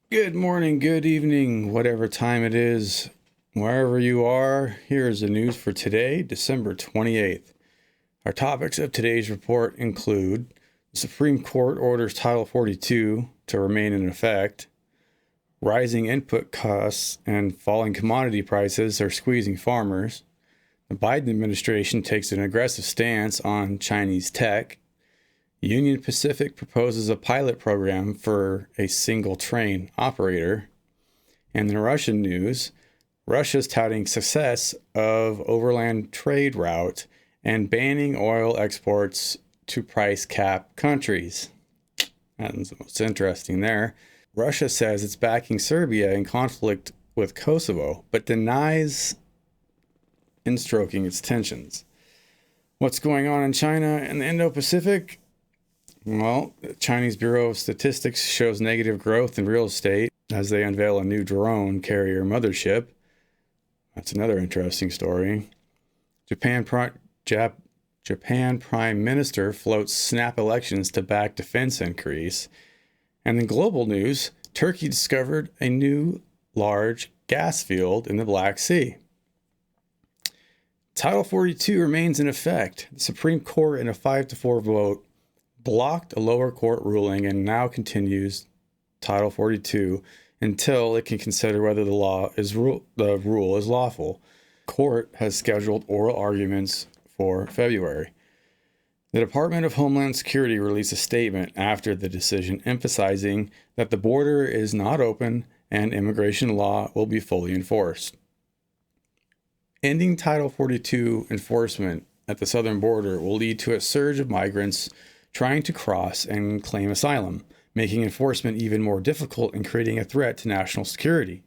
Good morning, good evening, whatever time it is, wherever you are. Here's the news for today, December 28th. Our topics of today's report include the Supreme Court orders Title 42 to remain in effect, rising input costs and falling commodity prices are squeezing farmers, the Biden administration takes an aggressive stance on Chinese tech, Union Pacific proposes a pilot program for a single train operator. And in Russian news, Russia's touting success of overland trade route and banning oil exports to price cap countries. That's what's interesting there. Russia says it's backing Serbia in conflict with Kosovo, but denies in stoking its tensions. What's going on in China and the Indo-Pacific? Well, the Chinese Bureau of Statistics shows negative growth in real estate as they unveil a new drone carrier mothership. That's another interesting story. Japan Prime Minister floats snap elections to back defense increase. And in global news, Turkey discovered a new large gas field in the Black Sea. Title 42 remains in effect. The Supreme Court, in a 5-4 vote, blocked a lower court ruling and now continues Title 42 until it can consider whether the rule is lawful. Court has scheduled oral arguments for February. The Department of Homeland Security released a statement after the decision emphasizing that the border is not open and immigration law will be fully enforced. Ending Title 42 enforcement at the southern border will lead to a surge of migrants trying to cross and claim asylum, making enforcement even more difficult and creating a threat to national security.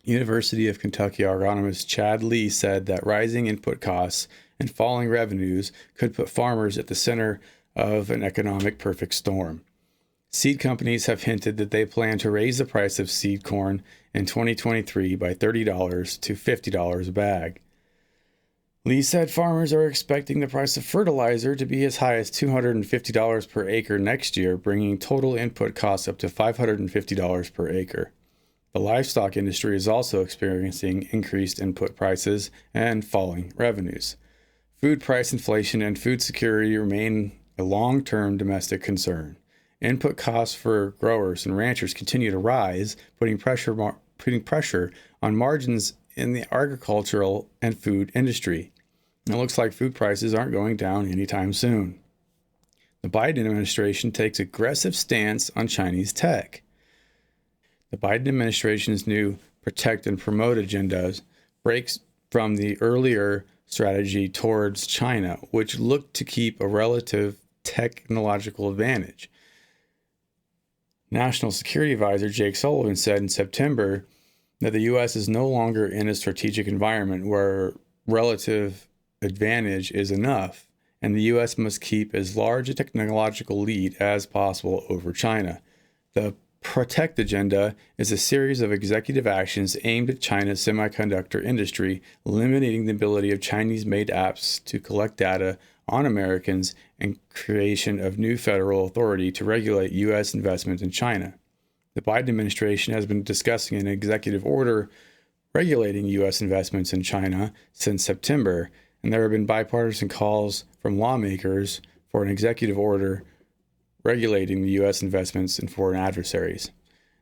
University of Kentucky agronomist Chad Lee said that rising input costs and falling revenues could put farmers at the center of an economic perfect storm. Seed companies have hinted that they plan to raise the price of seed corn in 2023 by $30 to $50 a bag. Lee said farmers are expecting the price of fertilizer to be as high as $250 per acre next year, bringing total input costs up to $550 per acre. The livestock industry is also experiencing increased input prices and falling revenues. Food price inflation and food security remain a long-term domestic concern. Input costs for growers and ranchers continue to rise, putting pressure on margins in the agricultural and food industry. It looks like food prices aren't going down anytime soon. The Biden administration takes aggressive stance on Chinese tech. The Biden administration's new protect and promote agendas breaks from the earlier strategy towards China, which looked to keep a relative technological advantage. National Security Advisor Jake Sullivan said in September that the U.S. is no longer in a strategic environment where relative advantage is enough, and the U.S. must keep as large a technological lead as possible over China. The Protect Agenda is a series of executive actions aimed at China's semiconductor industry, limiting the ability of Chinese-made apps to collect data on Americans and creation of new federal authority to regulate U.S. investment in China. The Biden administration has been discussing an executive order regulating U.S. investments in China since September, and there have been bipartisan calls from lawmakers for an executive order regulating the U.S. investments in foreign adversaries.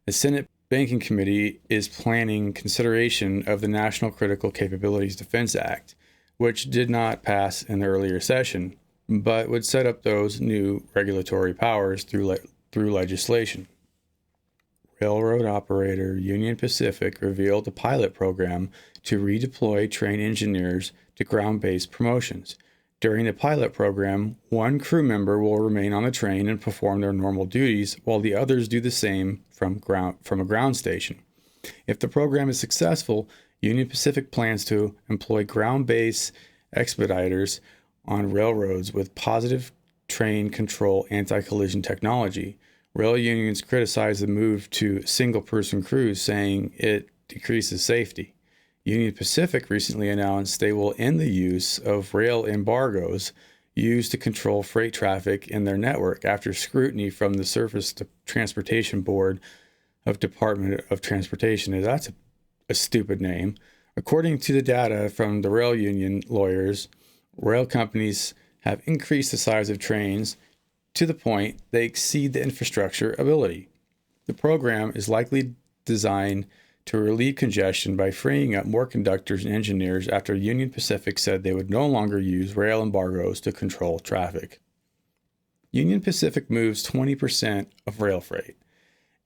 The Senate Banking Committee is planning consideration of the National Critical Capabilities Defense Act, which did not pass in the earlier session, but would set up those new regulatory powers through legislation. Railroad operator Union Pacific revealed a pilot program to redeploy train engineers to ground-based promotions. During the pilot program, one crew member will remain on the train and perform their normal duties, while the others do the same from a ground station. If the program is successful, Union Pacific plans to employ ground-based expediters on railroads with positive train control anti-collision technology. Rail unions criticize the move to single-person crews, saying it decreases safety. Union Pacific recently announced they will end the use of rail embargoes used to control freight traffic in their network after scrutiny from the Surface Transportation Board of Department of Transportation is that's a stupid name. According to the data from the rail union lawyers, rail companies have increased the size of trains to the point they exceed the infrastructure ability. The program is likely designed to relieve congestion by freeing up more conductors and engineers after Union Pacific said they would no longer use rail embargoes to control traffic. Union Pacific moves 20% of rail freight,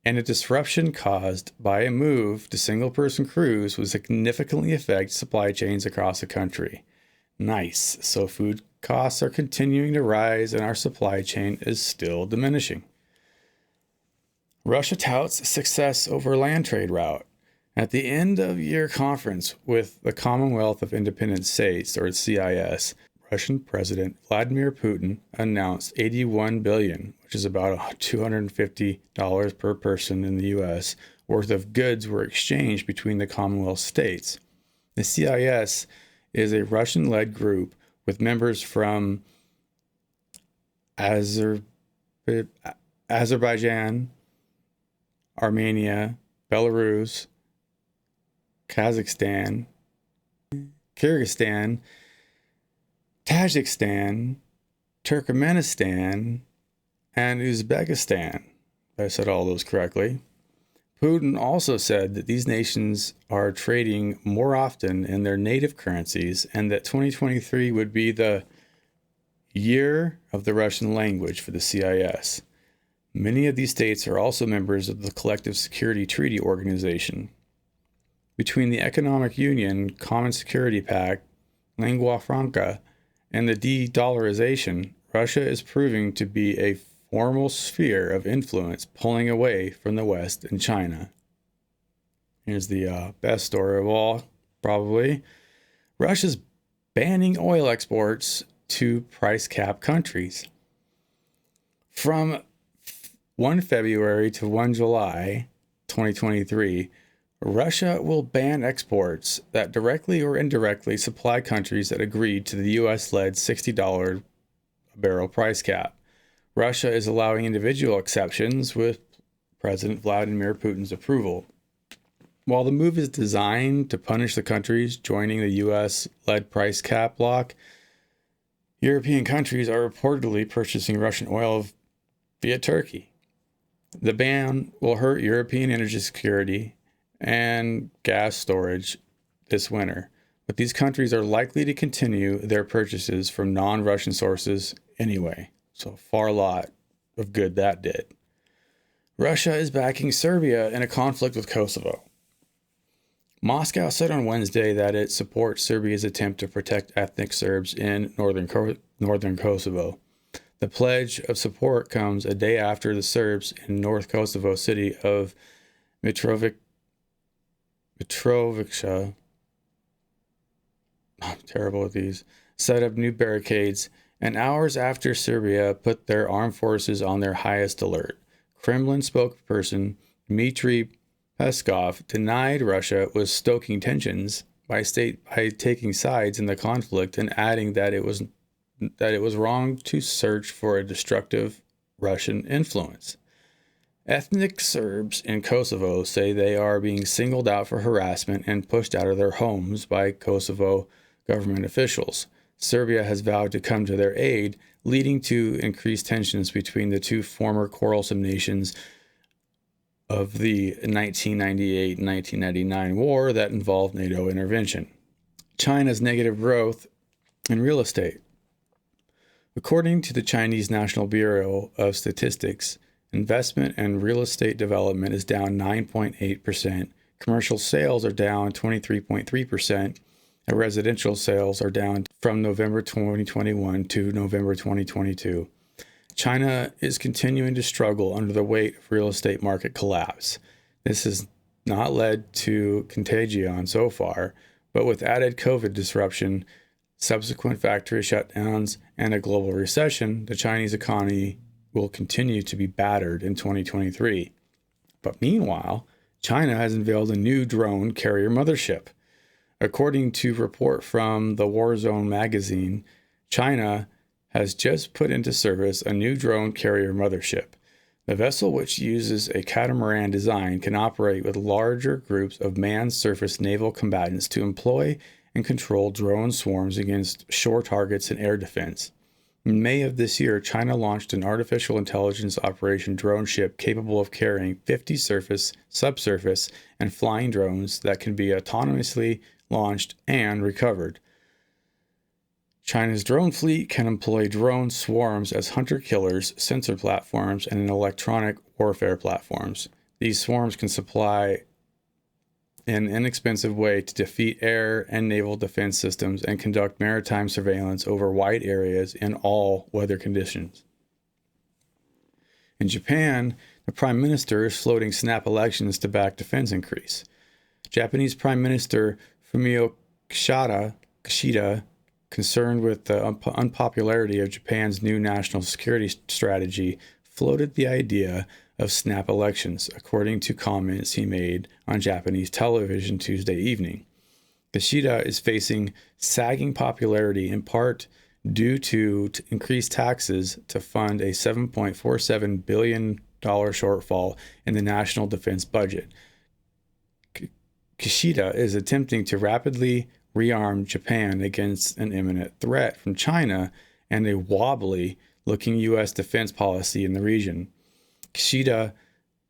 and a disruption caused by a move to single-person crews would significantly affect supply chains across the country. Nice. So food costs are continuing to rise and our supply chain is still diminishing. Russia touts success over land trade route. At the end of year conference with the Commonwealth of Independent States, or CIS, Russian President Vladimir Putin announced $81 billion, which is about $250 per person in the U.S., worth of goods were exchanged between the Commonwealth states. The CIS is a Russian-led group with members from Azerbaijan, Armenia, Belarus, Kazakhstan, Kyrgyzstan, Tajikistan, Turkmenistan, and Uzbekistan. If I said all those correctly. Putin also said that these nations are trading more often in their native currencies and that 2023 would be the year of the Russian language for the CIS. Many of these states are also members of the Collective Security Treaty Organization. Between the Economic Union, Common Security Pact, Lingua Franca, and the de-dollarization, Russia is proving to be a formal sphere of influence pulling away from the West and China. Here's the best story of all, probably. Russia's banning oil exports to price cap countries. From 1 February to 1 July 2023, Russia will ban exports that directly or indirectly supply countries that agreed to the U.S.-led $60 a barrel price cap. Russia is allowing individual exceptions with President Vladimir Putin's approval. While the move is designed to punish the countries joining the U.S.-led price cap bloc, European countries are reportedly purchasing Russian oil via Turkey. The ban will hurt European energy security and gas storage this winter, but these countries are likely to continue their purchases from non-Russian sources anyway. So far lot of good that did. Russia is backing Serbia in a conflict with Kosovo. Moscow said on Wednesday that it supports Serbia's attempt to protect ethnic Serbs in northern Kosovo. The pledge of support comes a day after the Serbs in North Kosovo city of Mitrovica, I'm terrible with these, set up new barricades, and hours after Serbia put their armed forces on their highest alert. Kremlin spokesperson Dmitry Peskov denied Russia was stoking tensions by taking sides in the conflict and adding that it was wrong to search for a destructive Russian influence. Ethnic Serbs in Kosovo say they are being singled out for harassment and pushed out of their homes by Kosovo government officials. Serbia has vowed to come to their aid, leading to increased tensions between the two former quarrelsome nations of the 1998-1999 war that involved NATO intervention. China's negative growth in real estate. According to the Chinese National Bureau of Statistics, investment and real estate development is down 9.8%. Commercial sales are down 23.3%. And residential sales are down from November 2021 to November 2022. China is continuing to struggle under the weight of real estate market collapse. This has not led to contagion so far, but with added COVID disruption, subsequent factory shutdowns, and a global recession, the Chinese economy will continue to be battered in 2023. But meanwhile, China has unveiled a new drone carrier mothership. According to a report from the Warzone magazine, China has just put into service a new drone carrier mothership. The vessel, which uses a catamaran design, can operate with larger groups of manned surface naval combatants to employ and control drone swarms against shore targets and air defense. In May of this year, China launched an artificial intelligence operation drone ship capable of carrying 50 surface, subsurface, and flying drones that can be autonomously launched and recovered. China's drone fleet can employ drone swarms as hunter-killers, sensor platforms, and electronic warfare platforms. These swarms can supply an inexpensive way to defeat air and naval defense systems and conduct maritime surveillance over wide areas in all weather conditions. In Japan, the Prime Minister is floating snap elections to back defense increase. Japanese Prime Minister Fumio Kishida, concerned with the unpopularity of Japan's new national security strategy, floated the idea of snap elections, according to comments he made on Japanese television Tuesday evening. Kishida is facing sagging popularity in part due to increased taxes to fund a $7.47 billion shortfall in the national defense budget. Kishida is attempting to rapidly rearm Japan against an imminent threat from China and a wobbly-looking U.S. defense policy in the region. Kishida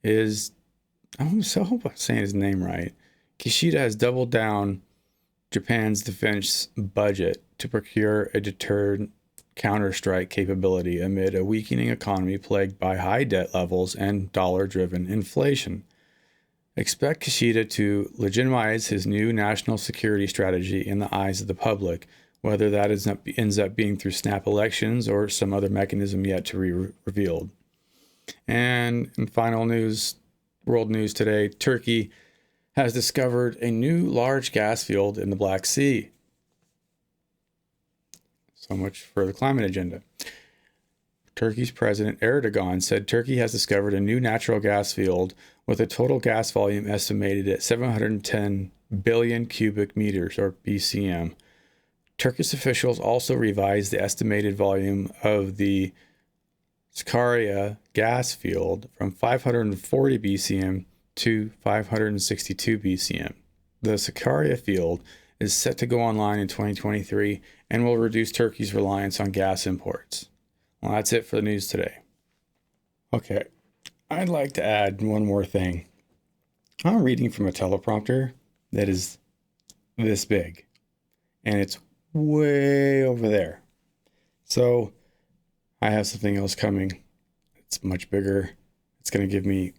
is, I hope I'm saying his name right. Kishida has doubled down Japan's defense budget to procure a deterrent counter-strike capability amid a weakening economy plagued by high debt levels and dollar-driven inflation. Expect Kishida to legitimize his new national security strategy in the eyes of the public, whether that ends up being through snap elections or some other mechanism yet to be revealed. And in final news, world news today, Turkey has discovered a new large gas field in the Black Sea. So much for the climate agenda. Turkey's President Erdogan said Turkey has discovered a new natural gas field with a total gas volume estimated at 710 billion cubic meters, or BCM. Turkish officials also revised the estimated volume of the Sakarya gas field from 540 BCM to 562 BCM. The Sakarya field is set to go online in 2023 and will reduce Turkey's reliance on gas imports. Well, that's it for the news today. Okay, I'd like to add one more thing. I'm reading from a teleprompter that is this big, and it's way over there. So I have something else coming. It's much bigger. It's going to give me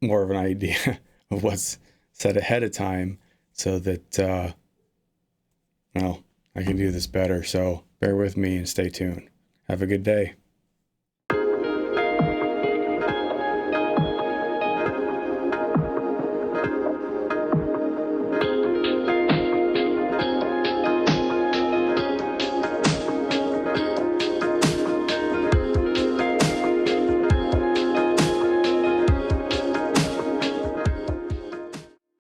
more of an idea of what's said ahead of time so that, I can do this better. So bear with me and stay tuned. Have a good day.